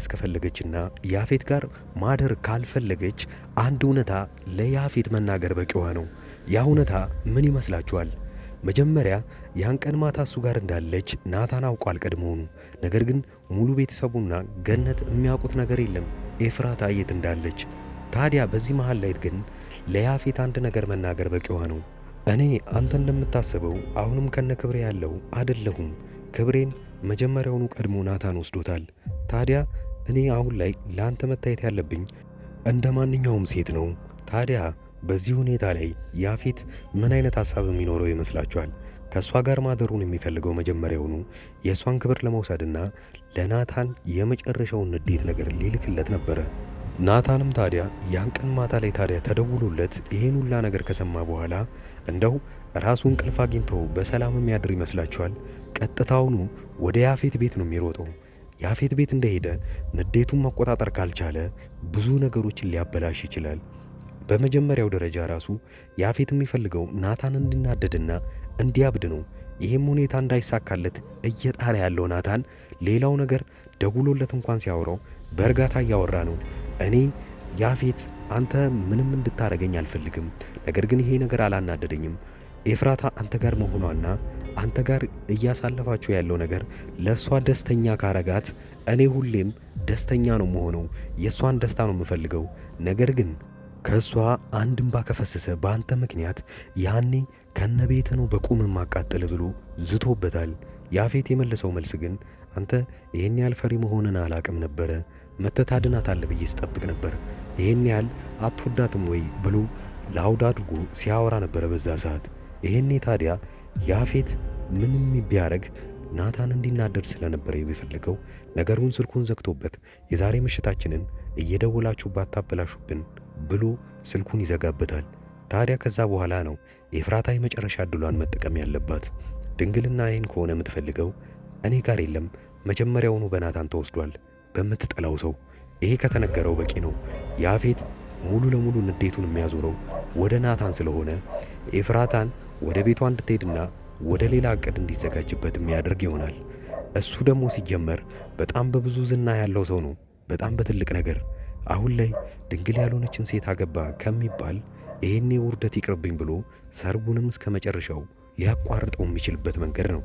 እስከፈለገችና ያፌት ጋር ማደር ካልፈለገች አንድ እውነታ ለያፌት መናገር በቂዋ ነው። ያ እውነታ ምን ይመስላችኋል? መጀመሪያ ያን ቀን ማታ እሱ ጋር እንዳለች ናታን አውቋል ቀድሞውኑ። ነገር ግን ሙሉ ቤተሰቡና ገነት የሚያውቁት ነገር የለም ኤፍራታ የት እንዳለች። ታዲያ በዚህ መሃል ላይ ግን ለያፌት አንድ ነገር መናገር በቂዋ ነው። እኔ አንተ እንደምታስበው አሁንም ከነ ክብሬ ያለው አይደለሁም። ክብሬን መጀመሪያውኑ ቀድሞ ናታን ወስዶታል። ታዲያ እኔ አሁን ላይ ለአንተ መታየት ያለብኝ እንደ ማንኛውም ሴት ነው። ታዲያ በዚህ ሁኔታ ላይ ያፌት ምን አይነት ሐሳብ የሚኖረው ይመስላችኋል? ከእሷ ጋር ማደሩን የሚፈልገው መጀመሪያውኑ የእሷን ክብር ለመውሰድና ለናታን የመጨረሻውን ንዴት ነገር ሊልክለት ነበረ። ናታንም ታዲያ ያን ቀን ማታ ላይ ታዲያ ተደውሎለት ይሄን ሁላ ነገር ከሰማ በኋላ እንደው ራሱ እንቅልፍ አግኝቶ በሰላም የሚያድር ይመስላችኋል? ቀጥታውኑ ወደ ያፌት ቤት ነው የሚሮጠው። ያፌት ቤት እንደሄደ ንዴቱን መቆጣጠር ካልቻለ ብዙ ነገሮችን ሊያበላሽ ይችላል። በመጀመሪያው ደረጃ ራሱ ያፌት የሚፈልገው ናታን እንዲናደድና እንዲያብድ ነው። ይህም ሁኔታ እንዳይሳካለት እየጣረ ያለው ናታን ሌላው ነገር ደውሎለት እንኳን ሲያወራው በእርጋታ እያወራ ነው። እኔ ያፌት አንተ ምንም እንድታረገኝ አልፈልግም፣ ነገር ግን ይሄ ነገር አላናደደኝም። ኤፍራታ አንተ ጋር መሆኗና አንተ ጋር እያሳለፋችሁ ያለው ነገር ለእሷ ደስተኛ ካረጋት እኔ ሁሌም ደስተኛ ነው መሆነው፣ የእሷን ደስታ ነው የምፈልገው። ነገር ግን ከእሷ አንድ እንባ ከፈሰሰ በአንተ ምክንያት ያኔ ከነቤት ነው በቁም ማቃጠል ብሎ ዝቶበታል። ያፌት የመለሰው መልስ ግን አንተ ይህን ያህል ፈሪ መሆንን አላቅም ነበረ፣ መተታድናት አለ ብዬ ስጠብቅ ነበር፣ ይህን ያህል አትወዳትም ወይ ብሎ ላውድ አድርጎ ሲያወራ ነበረ በዛ ሰዓት። ይህኔ ታዲያ ያፌት ምንም ቢያረግ ናታን እንዲናደድ ስለነበረ የሚፈልገው ነገሩን ስልኩን ዘግቶበት የዛሬ ምሽታችንን እየደወላችሁ ባታበላሹብን ብሎ ስልኩን ይዘጋበታል። ታዲያ ከዛ በኋላ ነው ኤፍራታ የመጨረሻ ዕድሏን መጠቀም ያለባት። ድንግልና ይህን ከሆነ የምትፈልገው እኔ ጋር የለም፣ መጀመሪያውኑ በናታን ተወስዷል፣ በምትጠላው ሰው። ይሄ ከተነገረው በቂ ነው። ያፌት ሙሉ ለሙሉ ንዴቱን የሚያዞረው ወደ ናታን ስለሆነ ኤፍራታን ወደ ቤቷ እንድትሄድና ወደ ሌላ ዕቅድ እንዲዘጋጅበት የሚያደርግ ይሆናል። እሱ ደግሞ ሲጀመር በጣም በብዙ ዝና ያለው ሰው ነው፣ በጣም በትልቅ ነገር። አሁን ላይ ድንግል ያልሆነችን ሴት አገባ ከሚባል ይሄኔ ውርደት ይቅርብኝ ብሎ ሰርጉንም እስከ መጨረሻው ሊያቋርጠው የሚችልበት መንገድ ነው።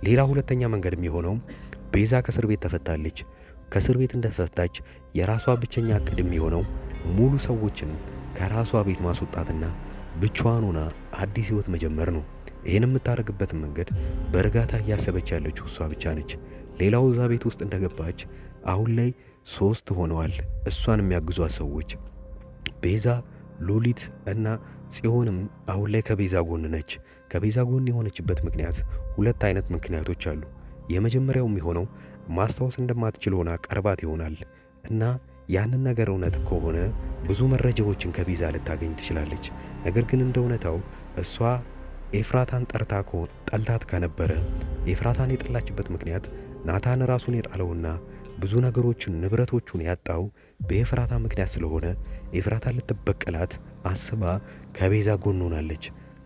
ሌላ ሁለተኛ መንገድ የሚሆነው ቤዛ ከእስር ቤት ተፈታለች። ከእስር ቤት እንደተፈታች የራሷ ብቸኛ ዕቅድ የሚሆነው ሙሉ ሰዎችን ከራሷ ቤት ማስወጣትና ብቻዋን ሆና አዲስ ሕይወት መጀመር ነው። ይህን የምታደርግበትን መንገድ በእርጋታ እያሰበች ያለችው እሷ ብቻ ነች። ሌላው እዛ ቤት ውስጥ እንደገባች አሁን ላይ 3 ሆነዋል እሷን የሚያግዟት ሰዎች። ቤዛ፣ ሉሊት እና ጽዮንም አሁን ላይ ከቤዛ ጎን ነች። ከቤዛ ጎን የሆነችበት ምክንያት 2 አይነት ምክንያቶች አሉ። የመጀመሪያው የሚሆነው ማስታወስ እንደማትችል ሆና ቀርባት ይሆናል እና ያንን ነገር እውነት ከሆነ ብዙ መረጃዎችን ከቤዛ ልታገኝ ትችላለች። ነገር ግን እንደ እውነታው እሷ ኤፍራታን ጠልታት ከነበረ ኤፍራታን የጠላችበት ምክንያት ናታን ራሱን የጣለውና ብዙ ነገሮችን ንብረቶቹን ያጣው በኤፍራታ ምክንያት ስለሆነ ኤፍራታን ልትበቀላት አስባ ከቤዛ ጎን ሆናለች።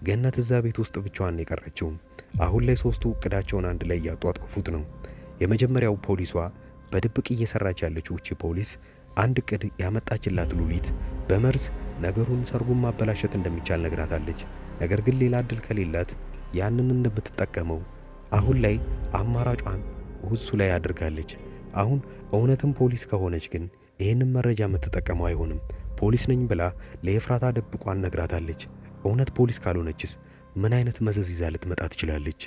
ገነት እዛ ቤት ውስጥ ብቻዋን የቀረችው። አሁን ላይ 3ቱ እቅዳቸውን አንድ ላይ እያጧጧፉት ነው። የመጀመሪያው ፖሊሷ በድብቅ እየሰራች ያለችው እቺ ፖሊስ አንድ እቅድ ያመጣችላት ሉሊት በመርዝ ነገሩን ሰርጉን ማበላሸት እንደሚቻል ነግራታለች። ነገር ግን ሌላ እድል ከሌላት ያንን እንደምትጠቀመው አሁን ላይ አማራጯን እሱ ላይ አድርጋለች። አሁን እውነትም ፖሊስ ከሆነች ግን ይህንን መረጃ የምትጠቀመው አይሆንም። ፖሊስ ነኝ ብላ ለኤፍራታ ደብቋን ነግራታለች። እውነት ፖሊስ ካልሆነችስ ምን አይነት መዘዝ ይዛ ልትመጣ ትችላለች?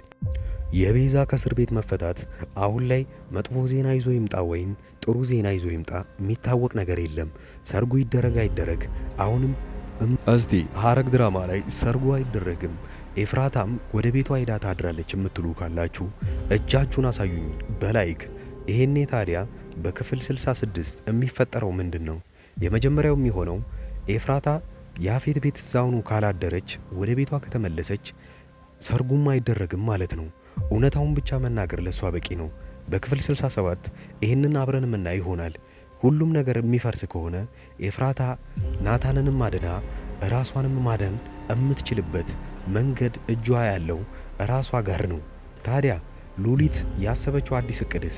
የቤዛ ከእስር ቤት መፈታት አሁን ላይ መጥፎ ዜና ይዞ ይምጣ ወይም ጥሩ ዜና ይዞ ይምጣ የሚታወቅ ነገር የለም። ሰርጉ ይደረግ አይደረግ አሁንም እስቲ ሐረግ ድራማ ላይ ሰርጉ አይደረግም ኤፍራታም ወደ ቤቷ ሄዳ ታድራለች የምትሉ ካላችሁ እጃችሁን አሳዩኝ በላይክ። ይሄኔ ታዲያ በክፍል 66 የሚፈጠረው ምንድን ነው? የመጀመሪያው የሚሆነው ኤፍራታ ያፌት ቤት እዛውኑ ካላደረች ወደ ቤቷ ከተመለሰች ሰርጉም አይደረግም ማለት ነው። እውነታውን ብቻ መናገር ለሷ በቂ ነው። በክፍል 67 ይህንን አብረን የምናይ ይሆናል። ሁሉም ነገር የሚፈርስ ከሆነ ኤፍራታ ናታንንም አድና ራሷንም ማዳን የምትችልበት መንገድ እጇ ያለው ራሷ ጋር ነው። ታዲያ ሉሊት ያሰበችው አዲስ እቅድስ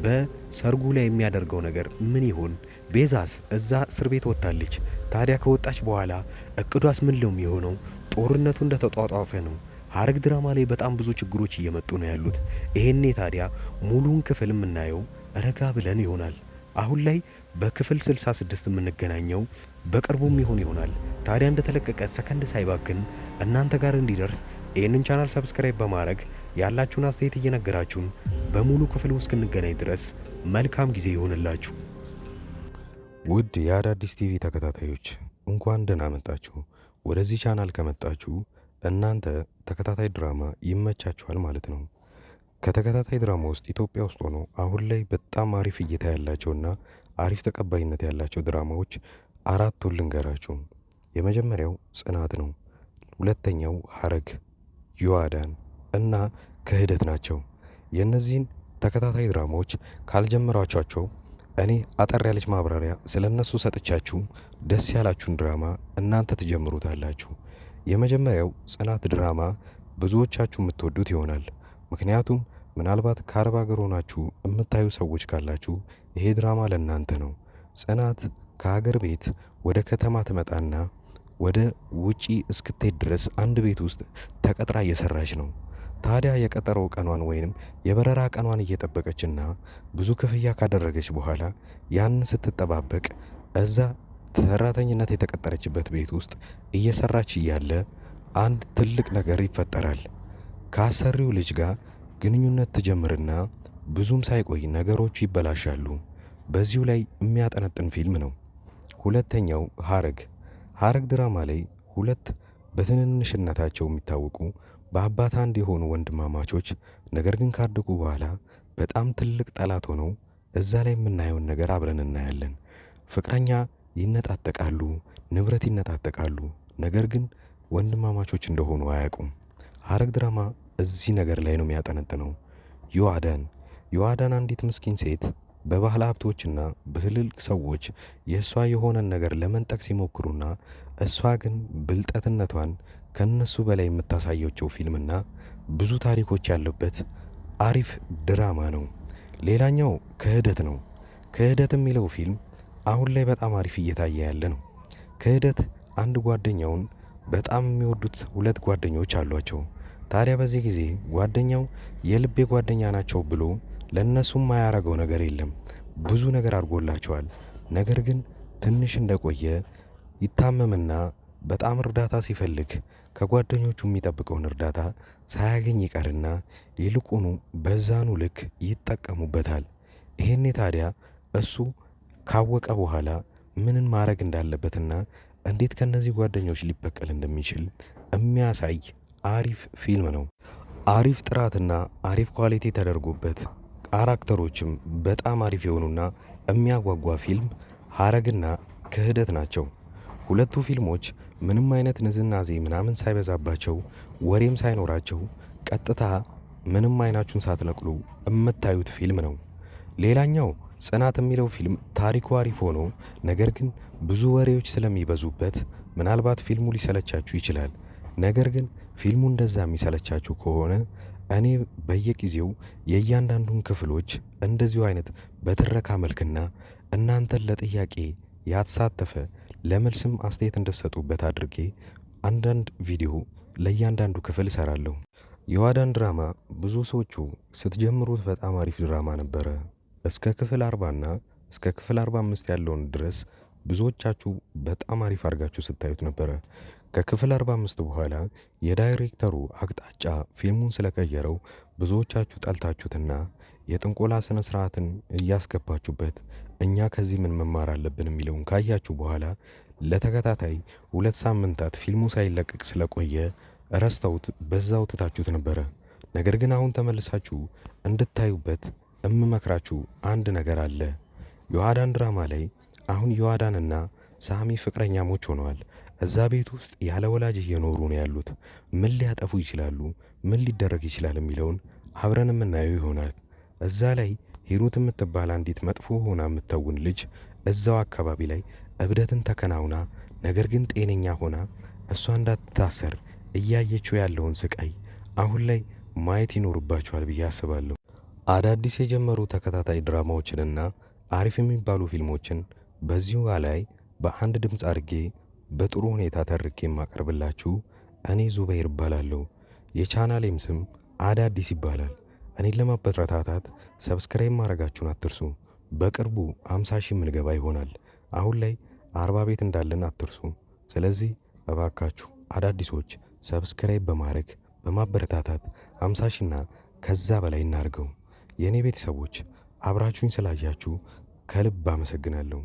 በሰርጉ ላይ የሚያደርገው ነገር ምን ይሆን? ቤዛስ እዛ እስር ቤት ወጥታለች። ታዲያ ከወጣች በኋላ እቅዷስ ምን ነው የሚሆነው? ጦርነቱ እንደተጧጧፈ ነው። ሐረግ ድራማ ላይ በጣም ብዙ ችግሮች እየመጡ ነው ያሉት። ይሄኔ ታዲያ ሙሉውን ክፍል የምናየው ረጋ ብለን ይሆናል። አሁን ላይ በክፍል 66 የምንገናኘው በቅርቡም ይሆናል። ታዲያ እንደተለቀቀ ሰከንድ ሳይባክን እናንተ ጋር እንዲደርስ ይህንን ቻናል ሰብስክራይብ በማድረግ ያላችሁን አስተያየት እየነገራችሁን በሙሉ ክፍል ውስጥ እስክንገናኝ ድረስ መልካም ጊዜ ይሆንላችሁ። ውድ የአዳዲስ ቲቪ ተከታታዮች እንኳን ደህና መጣችሁ። ወደዚህ ቻናል ከመጣችሁ እናንተ ተከታታይ ድራማ ይመቻችኋል ማለት ነው። ከተከታታይ ድራማ ውስጥ ኢትዮጵያ ውስጥ ሆኖ አሁን ላይ በጣም አሪፍ እይታ ያላቸውና አሪፍ ተቀባይነት ያላቸው ድራማዎች አራቱን ልንገራችሁ። የመጀመሪያው ጽናት ነው። ሁለተኛው ሐረግ፣ ዮአዳን እና ክህደት ናቸው። የእነዚህን ተከታታይ ድራማዎች ካልጀመራችኋቸው እኔ አጠር ያለች ማብራሪያ ስለ እነሱ ሰጥቻችሁ ደስ ያላችሁን ድራማ እናንተ ትጀምሩታላችሁ። የመጀመሪያው ጽናት ድራማ ብዙዎቻችሁ የምትወዱት ይሆናል። ምክንያቱም ምናልባት ከአረብ ሀገር ሆናችሁ የምታዩ ሰዎች ካላችሁ ይሄ ድራማ ለእናንተ ነው። ጽናት ከሀገር ቤት ወደ ከተማ ትመጣና ወደ ውጪ እስክትሄድ ድረስ አንድ ቤት ውስጥ ተቀጥራ እየሰራች ነው። ታዲያ የቀጠረው ቀኗን ወይንም የበረራ ቀኗን እየጠበቀችና ብዙ ክፍያ ካደረገች በኋላ ያን ስትጠባበቅ እዛ ሰራተኝነት የተቀጠረችበት ቤት ውስጥ እየሰራች እያለ አንድ ትልቅ ነገር ይፈጠራል። ከአሰሪው ልጅ ጋር ግንኙነት ትጀምርና ብዙም ሳይቆይ ነገሮቹ ይበላሻሉ። በዚሁ ላይ የሚያጠነጥን ፊልም ነው። ሁለተኛው ሐረግ። ሐረግ ድራማ ላይ ሁለት በትንንሽነታቸው የሚታወቁ በአባት አንድ የሆኑ ወንድማማቾች ነገር ግን ካደጉ በኋላ በጣም ትልቅ ጠላት ሆነው እዛ ላይ የምናየውን ነገር አብረን እናያለን። ፍቅረኛ ይነጣጠቃሉ፣ ንብረት ይነጣጠቃሉ። ነገር ግን ወንድማማቾች እንደሆኑ አያውቁም። ሐረግ ድራማ እዚህ ነገር ላይ ነው የሚያጠነጥነው። ዮአዳን አንዲት ምስኪን ሴት በባህል ሀብቶችና በትልልቅ ሰዎች የእሷ የሆነን ነገር ለመንጠቅ ሲሞክሩና እሷ ግን ብልጠትነቷን ከነሱ በላይ የምታሳየቸው ፊልምና ብዙ ታሪኮች ያለበት አሪፍ ድራማ ነው። ሌላኛው ክህደት ነው። ክህደት የሚለው ፊልም አሁን ላይ በጣም አሪፍ እየታየ ያለ ነው። ክህደት አንድ ጓደኛውን በጣም የሚወዱት ሁለት ጓደኞች አሏቸው። ታዲያ በዚህ ጊዜ ጓደኛው የልቤ ጓደኛ ናቸው ብሎ ለእነሱም ማያረገው ነገር የለም። ብዙ ነገር አድርጎላቸዋል። ነገር ግን ትንሽ እንደቆየ ይታመምና በጣም እርዳታ ሲፈልግ ከጓደኞቹ የሚጠብቀውን እርዳታ ሳያገኝ ይቀርና ይልቁኑ በዛኑ ልክ ይጠቀሙበታል። ይሄኔ ታዲያ እሱ ካወቀ በኋላ ምንን ማድረግ እንዳለበትና እንዴት ከነዚህ ጓደኞች ሊበቀል እንደሚችል የሚያሳይ አሪፍ ፊልም ነው። አሪፍ ጥራትና አሪፍ ኳሊቲ ተደርጎበት ካራክተሮችም በጣም አሪፍ የሆኑና የሚያጓጓ ፊልም ሐረግና ክህደት ናቸው። ሁለቱ ፊልሞች ምንም አይነት ንዝናዜ ምናምን ሳይበዛባቸው ወሬም ሳይኖራቸው ቀጥታ ምንም አይናችሁን ሳትነቅሉ የምታዩት ፊልም ነው። ሌላኛው ጽናት የሚለው ፊልም ታሪኩ አሪፍ ሆኖ ነገር ግን ብዙ ወሬዎች ስለሚበዙበት ምናልባት ፊልሙ ሊሰለቻችሁ ይችላል። ነገር ግን ፊልሙ እንደዛ የሚሰለቻችሁ ከሆነ እኔ በየጊዜው የእያንዳንዱን ክፍሎች እንደዚሁ አይነት በትረካ መልክና እናንተን ለጥያቄ ያተሳተፈ ለመልስም አስተያየት እንደሰጡበት አድርጌ አንዳንድ ቪዲዮ ለእያንዳንዱ ክፍል እሰራለሁ። ዮአዳን ድራማ ብዙ ሰዎቹ ስትጀምሩት በጣም አሪፍ ድራማ ነበረ። እስከ ክፍል 40 እና እስከ ክፍል 45 ያለውን ድረስ ብዙዎቻችሁ በጣም አሪፍ አድርጋችሁ ስታዩት ነበረ። ከክፍል 45 በኋላ የዳይሬክተሩ አቅጣጫ ፊልሙን ስለቀየረው ብዙዎቻችሁ ጠልታችሁትና የጥንቆላ ስነ ስርዓትን እያስገባችሁበት እኛ ከዚህ ምን መማር አለብን የሚለውን ካያችሁ በኋላ ለተከታታይ 2 ሳምንታት ፊልሙ ሳይለቀቅ ስለቆየ ረስተውት በዛው ትታችሁት ነበረ። ነገር ግን አሁን ተመልሳችሁ እንድታዩበት እምመክራችሁ አንድ ነገር አለ። ዮአዳን ድራማ ላይ አሁን ዮአዳንና ሳሚ ፍቅረኛሞች ሆነዋል። እዛ ቤት ውስጥ ያለ ወላጅ እየኖሩ ነው ያሉት። ምን ሊያጠፉ ይችላሉ፣ ምን ሊደረግ ይችላል የሚለውን አብረን የምናየው ይሆናል። እዛ ላይ ሂሩት የምትባል አንዲት መጥፎ ሆና የምትተውን ልጅ እዛው አካባቢ ላይ እብደትን ተከናውና ነገር ግን ጤነኛ ሆና እሷ እንዳትታሰር እያየችው ያለውን ስቃይ አሁን ላይ ማየት ይኖርባቸዋል ብዬ አስባለሁ። አዳዲስ የጀመሩ ተከታታይ ድራማዎችንና አሪፍ የሚባሉ ፊልሞችን በዚሁ ላይ በአንድ ድምፅ አድርጌ በጥሩ ሁኔታ ተርኬ የማቀርብላችሁ እኔ ዙበይር እባላለሁ። የቻናሌም ስም አዳዲስ ይባላል። እኔን ለማበረታታት ሰብስክራይብ ማድረጋችሁን አትርሱ። በቅርቡ 50 ሺህ ምንገባ ይሆናል። አሁን ላይ 40 ቤት እንዳለን አትርሱ። ስለዚህ እባካችሁ አዳዲሶች ሰብስክራይብ በማድረግ በማበረታታት 50 ሺና ከዛ በላይ እናርገው። የእኔ ቤተሰቦች አብራችሁኝ ስላያችሁ ከልብ አመሰግናለሁ።